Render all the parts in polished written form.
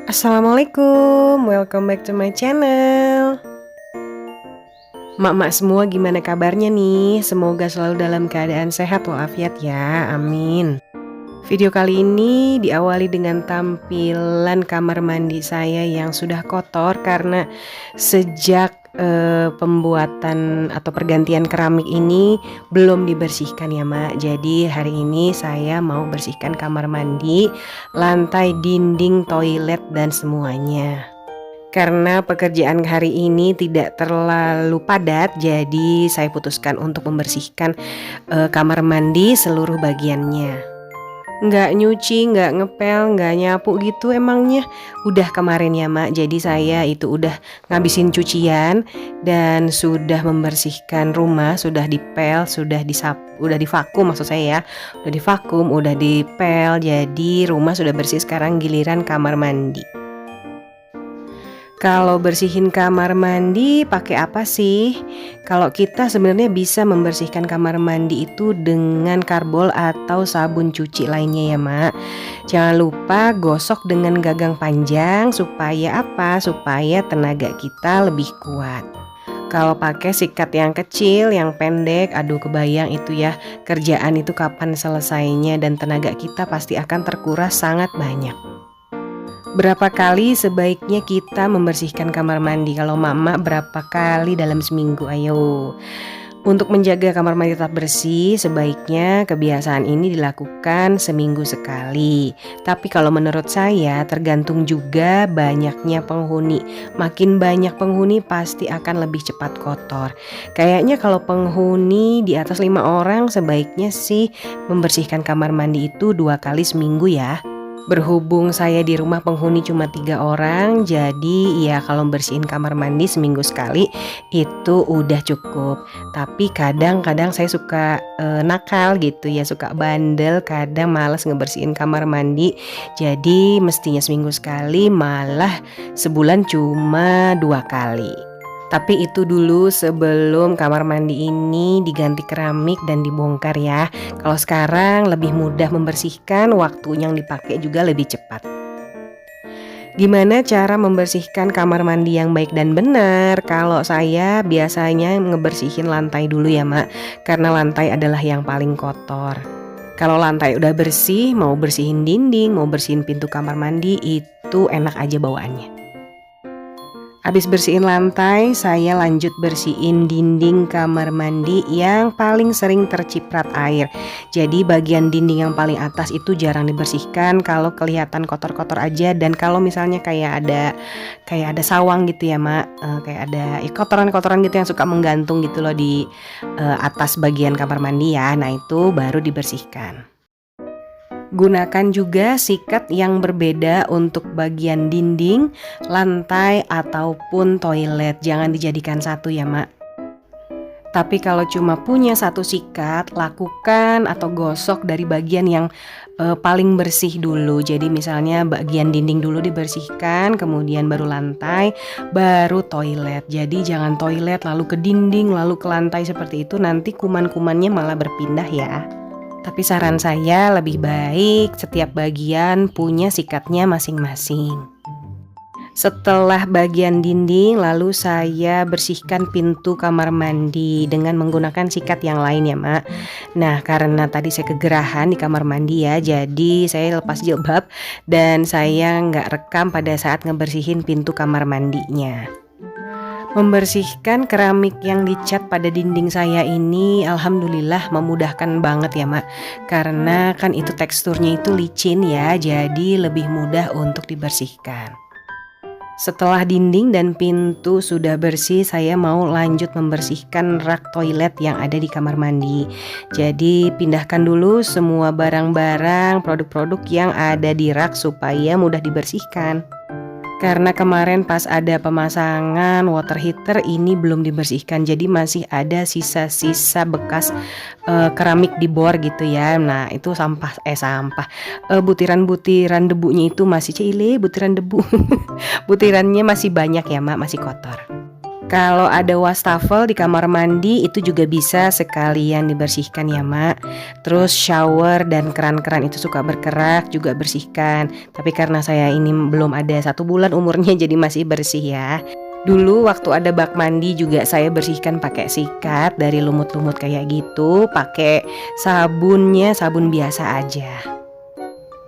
Assalamualaikum, welcome back to my channel. Mak-mak semua gimana kabarnya nih? Semoga selalu dalam keadaan sehat walafiat ya, amin. Video kali ini diawali dengan tampilan kamar mandi saya yang sudah kotor karena sejak pembuatan atau pergantian keramik ini belum dibersihkan ya Mak. Jadi hari ini saya mau bersihkan kamar mandi, lantai, dinding, toilet dan semuanya. Karena pekerjaan hari ini tidak terlalu padat, jadi saya putuskan untuk membersihkan kamar mandi seluruh bagiannya. Nggak nyuci, nggak ngepel, nggak nyapu gitu emangnya. Udah kemarin ya Mak, jadi saya itu udah ngabisin cucian dan sudah membersihkan rumah, sudah dipel, sudah divakum maksud saya ya. Udah divakum, udah dipel, jadi rumah sudah bersih. Sekarang giliran kamar mandi. Kalau bersihin kamar mandi pakai apa sih? Kalau kita sebenarnya bisa membersihkan kamar mandi itu dengan karbol atau sabun cuci lainnya ya Mak. Jangan lupa gosok dengan gagang panjang supaya apa? Supaya tenaga kita lebih kuat. Kalau pakai sikat yang kecil, yang pendek, aduh kebayang itu ya, kerjaan itu kapan selesainya dan tenaga kita pasti akan terkuras sangat banyak. Berapa kali sebaiknya kita membersihkan kamar mandi? Kalau mama berapa kali dalam seminggu? Ayo. Untuk menjaga kamar mandi tetap bersih, sebaiknya kebiasaan ini dilakukan seminggu sekali. Tapi kalau menurut saya tergantung juga banyaknya penghuni. Makin banyak penghuni pasti akan lebih cepat kotor. Kayaknya kalau penghuni di atas 5 orang sebaiknya sih membersihkan kamar mandi itu 2 kali seminggu ya. Berhubung saya di rumah penghuni cuma 3 orang, jadi ya kalau bersihin kamar mandi seminggu sekali itu udah cukup. Tapi kadang-kadang saya suka nakal gitu ya, suka bandel, kadang malas ngebersihin kamar mandi. Jadi mestinya seminggu sekali, malah sebulan cuma 2 kali. Tapi itu dulu sebelum kamar mandi ini diganti keramik dan dibongkar ya. Kalau sekarang lebih mudah membersihkan, waktu yang dipakai juga lebih cepat. Gimana cara membersihkan kamar mandi yang baik dan benar? Kalau saya biasanya ngebersihin lantai dulu ya Mak, karena lantai adalah yang paling kotor. Kalau lantai udah bersih, mau bersihin dinding, mau bersihin pintu kamar mandi, itu enak aja bawaannya. Habis bersihin lantai, saya lanjut bersihin dinding kamar mandi yang paling sering terciprat air. Jadi bagian dinding yang paling atas itu jarang dibersihkan kalau kelihatan kotor-kotor aja. Dan kalau misalnya kayak ada sawang gitu ya Mak, kayak ada kotoran-kotoran gitu yang suka menggantung gitu loh di atas bagian kamar mandi ya. Nah itu baru dibersihkan. Gunakan juga sikat yang berbeda untuk bagian dinding, lantai, ataupun toilet. Jangan dijadikan satu ya Mak. Tapi kalau cuma punya satu sikat, lakukan atau gosok dari bagian yang paling bersih dulu. Jadi misalnya bagian dinding dulu dibersihkan, kemudian baru lantai, baru toilet. Jadi jangan toilet lalu ke dinding, lalu ke lantai seperti itu, nanti kuman-kumannya malah berpindah ya. Tapi saran saya lebih baik setiap bagian punya sikatnya masing-masing. Setelah bagian dinding, lalu saya bersihkan pintu kamar mandi dengan menggunakan sikat yang lain ya Mak. Nah karena tadi saya kegerahan di kamar mandi ya, jadi saya lepas jilbab dan saya nggak rekam pada saat ngebersihin pintu kamar mandinya. Membersihkan keramik yang dicat pada dinding saya ini alhamdulillah memudahkan banget ya Mak. Karena kan itu teksturnya itu licin ya, jadi lebih mudah untuk dibersihkan. Setelah dinding dan pintu sudah bersih, saya mau lanjut membersihkan rak toilet yang ada di kamar mandi. Jadi pindahkan dulu semua barang-barang, produk-produk yang ada di rak supaya mudah dibersihkan. Karena kemarin pas ada pemasangan water heater ini belum dibersihkan, jadi masih ada sisa-sisa bekas keramik di bor gitu ya. Nah itu butiran-butiran debunya itu masih butiran debu butirannya masih banyak ya Mak, masih kotor. Kalau ada wastafel di kamar mandi itu juga bisa sekalian dibersihkan ya Mak. Terus shower dan keran-keran itu suka berkerak juga bersihkan. Tapi karena saya ini belum ada 1 bulan umurnya jadi masih bersih ya. Dulu waktu ada bak mandi juga saya bersihkan pakai sikat dari lumut-lumut kayak gitu, pakai sabunnya sabun biasa aja.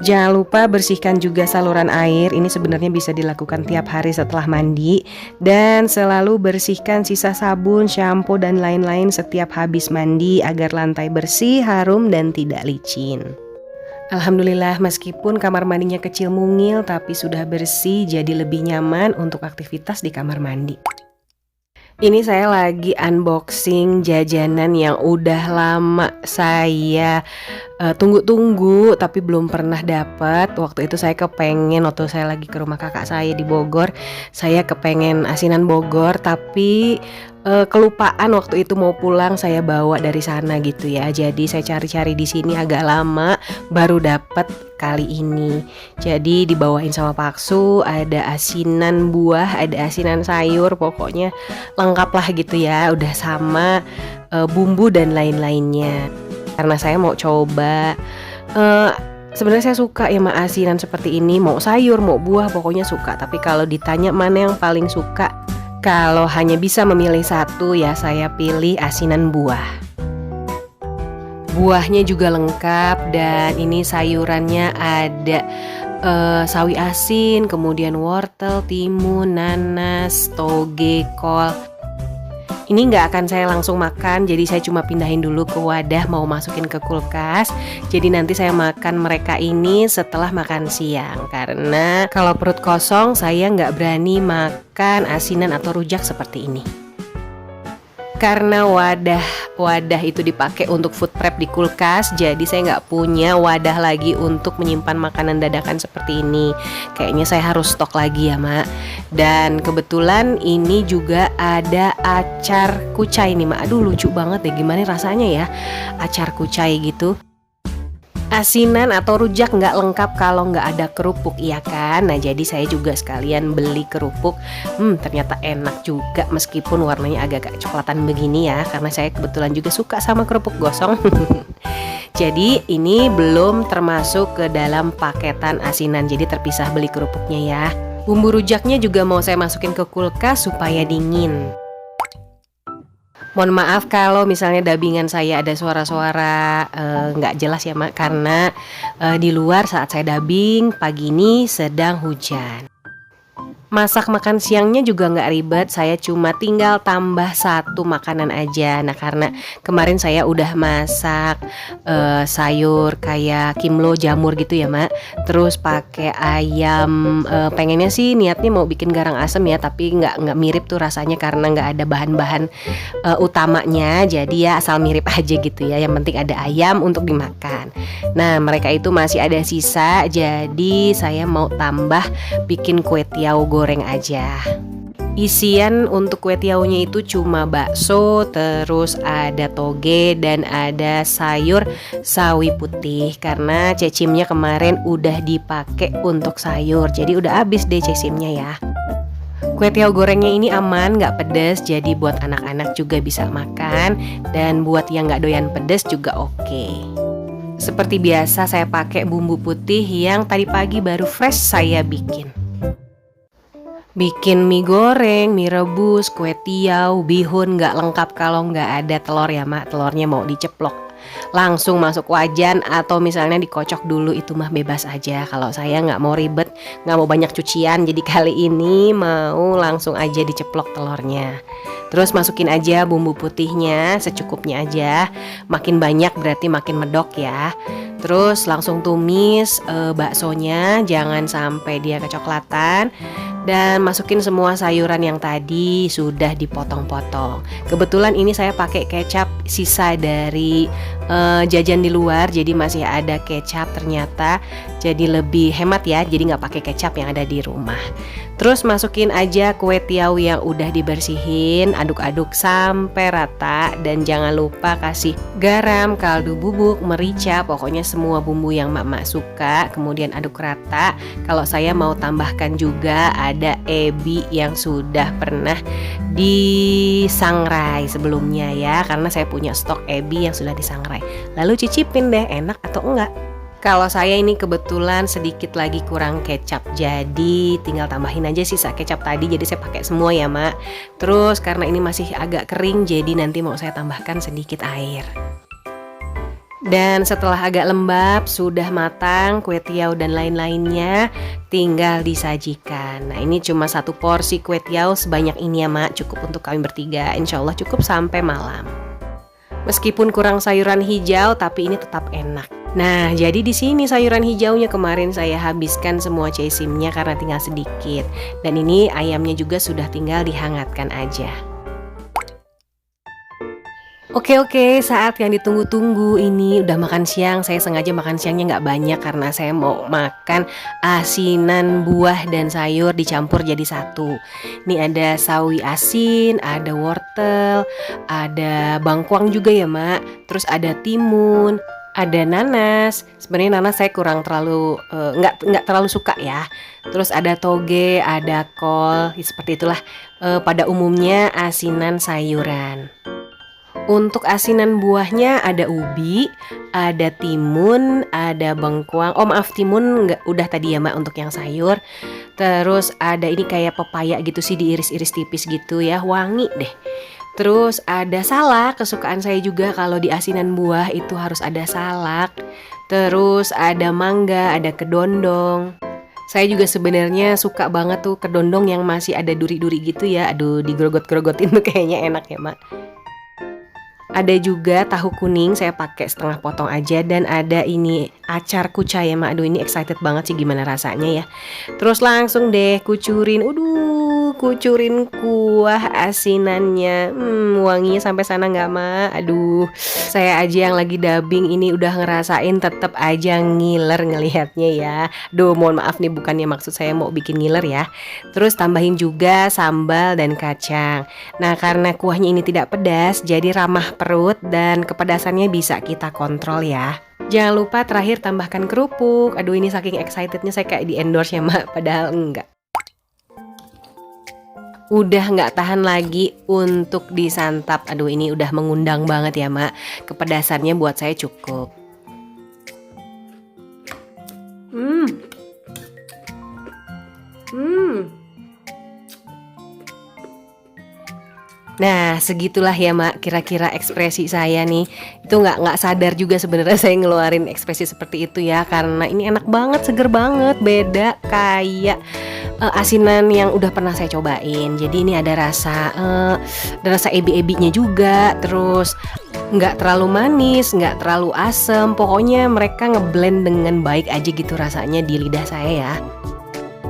Jangan lupa bersihkan juga saluran air. Ini sebenarnya bisa dilakukan tiap hari setelah mandi. Dan selalu bersihkan sisa sabun, shampoo, dan lain-lain setiap habis mandi agar lantai bersih, harum, dan tidak licin. Alhamdulillah meskipun kamar mandinya kecil mungil tapi sudah bersih, jadi lebih nyaman untuk aktivitas di kamar mandi. Ini saya lagi unboxing jajanan yang udah lama saya tunggu-tunggu tapi belum pernah dapat. Waktu itu saya kepengen, waktu saya lagi ke rumah kakak saya di Bogor, saya kepengen asinan Bogor tapi kelupaan waktu itu mau pulang saya bawa dari sana gitu ya. Jadi saya cari-cari di sini agak lama baru dapat kali ini. Jadi dibawain sama Paksu, ada asinan buah, ada asinan sayur, pokoknya lengkap lah gitu ya. Udah sama bumbu dan lain-lainnya. Karena saya mau coba sebenarnya saya suka ya sama asinan seperti ini, mau sayur, mau buah, pokoknya suka. Tapi kalau ditanya mana yang paling suka, kalau hanya bisa memilih satu ya saya pilih asinan buah. Buahnya juga lengkap dan ini sayurannya ada sawi asin, kemudian wortel, timun, nanas, toge, kol. Ini nggak akan saya langsung makan, jadi saya cuma pindahin dulu ke wadah mau masukin ke kulkas. Jadi nanti saya makan mereka ini setelah makan siang. Karena kalau perut kosong saya nggak berani makan asinan atau rujak seperti ini. Karena wadah itu dipakai untuk food prep di kulkas, jadi saya nggak punya wadah lagi untuk menyimpan makanan dadakan seperti ini. Kayaknya saya harus stok lagi ya Mak. Dan kebetulan ini juga ada acar kucai nih Mak. Aduh lucu banget deh, gimana rasanya ya acar kucai gitu. Asinan atau rujak nggak lengkap kalau nggak ada kerupuk, iya kan? Nah jadi saya juga sekalian beli kerupuk. Ternyata enak juga meskipun warnanya agak coklatan begini ya, karena saya kebetulan juga suka sama kerupuk gosong. Jadi ini belum termasuk ke dalam paketan asinan, jadi terpisah beli kerupuknya ya. Bumbu rujaknya juga mau saya masukin ke kulkas supaya dingin. Mohon maaf kalau misalnya dubbingan saya ada suara-suara nggak jelas ya Mak, karena di luar saat saya dubbing pagi ini sedang hujan. Masak makan siangnya juga nggak ribet, saya cuma tinggal tambah 1 makanan aja. Nah karena kemarin saya udah masak sayur kayak kimlo jamur gitu ya Mak. Terus pakai ayam, pengennya sih niatnya mau bikin garang asem ya, tapi nggak mirip tuh rasanya karena nggak ada bahan-bahan utamanya. Jadi ya asal mirip aja gitu ya, yang penting ada ayam untuk dimakan. Nah mereka itu masih ada sisa, jadi saya mau tambah bikin kue tiaw goreng aja. Isian untuk kue tiaunya itu cuma bakso, terus ada toge dan ada sayur sawi putih. Karena cecimnya kemarin udah dipakai untuk sayur, jadi udah habis deh cecimnya ya. Kue tiaw gorengnya ini aman, gak pedes, jadi buat anak-anak juga bisa makan. Dan buat yang gak doyan pedes juga oke. Seperti biasa saya pakai bumbu putih yang tadi pagi baru fresh saya bikin. Bikin mie goreng, mie rebus, kue tiaw, bihun gak lengkap kalau gak ada telur ya Mak. Telurnya mau diceplok langsung masuk wajan atau misalnya dikocok dulu, itu mah bebas aja. Kalau saya gak mau ribet, gak mau banyak cucian, jadi kali ini mau langsung aja diceplok telurnya. Terus masukin aja bumbu putihnya secukupnya aja. Makin banyak berarti makin medok ya. Terus langsung tumis baksonya, jangan sampai dia kecoklatan. Dan masukin semua sayuran yang tadi sudah dipotong-potong. Kebetulan ini saya pakai kecap sisa dari jajan di luar, jadi masih ada kecap ternyata. Jadi lebih hemat ya, jadi nggak pakai kecap yang ada di rumah. Terus masukin aja kue tiaw yang udah dibersihin, aduk-aduk sampai rata. Dan jangan lupa kasih garam, kaldu bubuk, merica, pokoknya semua bumbu yang Mak suka. Kemudian aduk rata. Kalau saya mau tambahkan juga ada ebi yang sudah pernah disangrai sebelumnya ya, karena saya punya stok ebi yang sudah disangrai. Lalu cicipin deh, enak atau enggak. Kalau saya ini kebetulan sedikit lagi kurang kecap, jadi tinggal tambahin aja sisa kecap tadi, jadi saya pakai semua ya Mak. Terus karena ini masih agak kering, jadi nanti mau saya tambahkan sedikit air. Dan setelah agak lembab, sudah matang kue tiaw dan lain-lainnya, tinggal disajikan. Nah ini cuma satu porsi kue tiaw sebanyak ini ya Mak, cukup untuk kami bertiga, insya Allah cukup sampai malam. Meskipun kurang sayuran hijau, tapi ini tetap enak. Nah jadi di sini sayuran hijaunya kemarin saya habiskan semua cesimnya karena tinggal sedikit. Dan ini ayamnya juga sudah tinggal dihangatkan aja. Oke, saat yang ditunggu-tunggu ini udah makan siang. Saya sengaja makan siangnya nggak banyak karena saya mau makan asinan buah dan sayur dicampur jadi satu. Ini ada sawi asin, ada wortel, ada bangkuang juga ya Mak. Terus ada timun, ada nanas. Sebenarnya nanas saya kurang terlalu nggak terlalu suka ya. Terus ada toge, ada kol, seperti itulah. Pada umumnya asinan sayuran. Untuk asinan buahnya ada ubi, ada timun, ada bengkuang. Oh maaf, timun udah tadi ya Mbak untuk yang sayur. Terus ada ini kayak pepaya gitu sih, diiris-iris tipis gitu ya, wangi deh. Terus ada salak, kesukaan saya juga kalau di asinan buah itu harus ada salak. Terus ada mangga, ada kedondong. Saya juga sebenarnya suka banget tuh kedondong yang masih ada duri-duri gitu ya. Aduh, digerogot-gerogotin tuh kayaknya enak ya Mbak. Ada juga tahu kuning, saya pakai setengah potong aja. Dan ada ini acar kucai ya Mak. Aduh ini excited banget sih gimana rasanya ya. Terus langsung deh kucurin. Kucurin kuah asinannya. Wanginya sampai sana nggak Mak? Aduh, saya aja yang lagi dubbing ini udah ngerasain tetep aja ngiler ngelihatnya ya. Duh mohon maaf nih, bukannya maksud saya mau bikin ngiler ya. Terus tambahin juga sambal dan kacang. Nah karena kuahnya ini tidak pedas, jadi ramah perut dan kepedasannya bisa kita kontrol ya. Jangan lupa terakhir tambahkan kerupuk. Aduh ini saking excitednya saya kayak di endorse ya Mak, padahal enggak. Udah nggak tahan lagi untuk disantap. Aduh ini udah mengundang banget ya Mak. Kepedasannya buat saya cukup. Nah segitulah ya Mak kira-kira ekspresi saya nih. Itu nggak sadar juga sebenarnya saya ngeluarin ekspresi seperti itu ya, karena ini enak banget, seger banget, beda kayak asinan yang udah pernah saya cobain. Jadi ini ada rasa ebi-ebinya juga. Terus nggak terlalu manis, nggak terlalu asem. Pokoknya mereka ngeblend dengan baik aja gitu rasanya di lidah saya ya.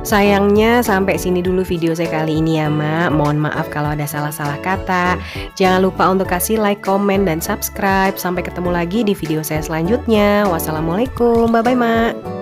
Sayangnya sampai sini dulu video saya kali ini ya Mak. Mohon maaf kalau ada salah-salah kata. Jangan lupa untuk kasih like, komen, dan subscribe. Sampai ketemu lagi di video saya selanjutnya. Wassalamualaikum, bye-bye Mak.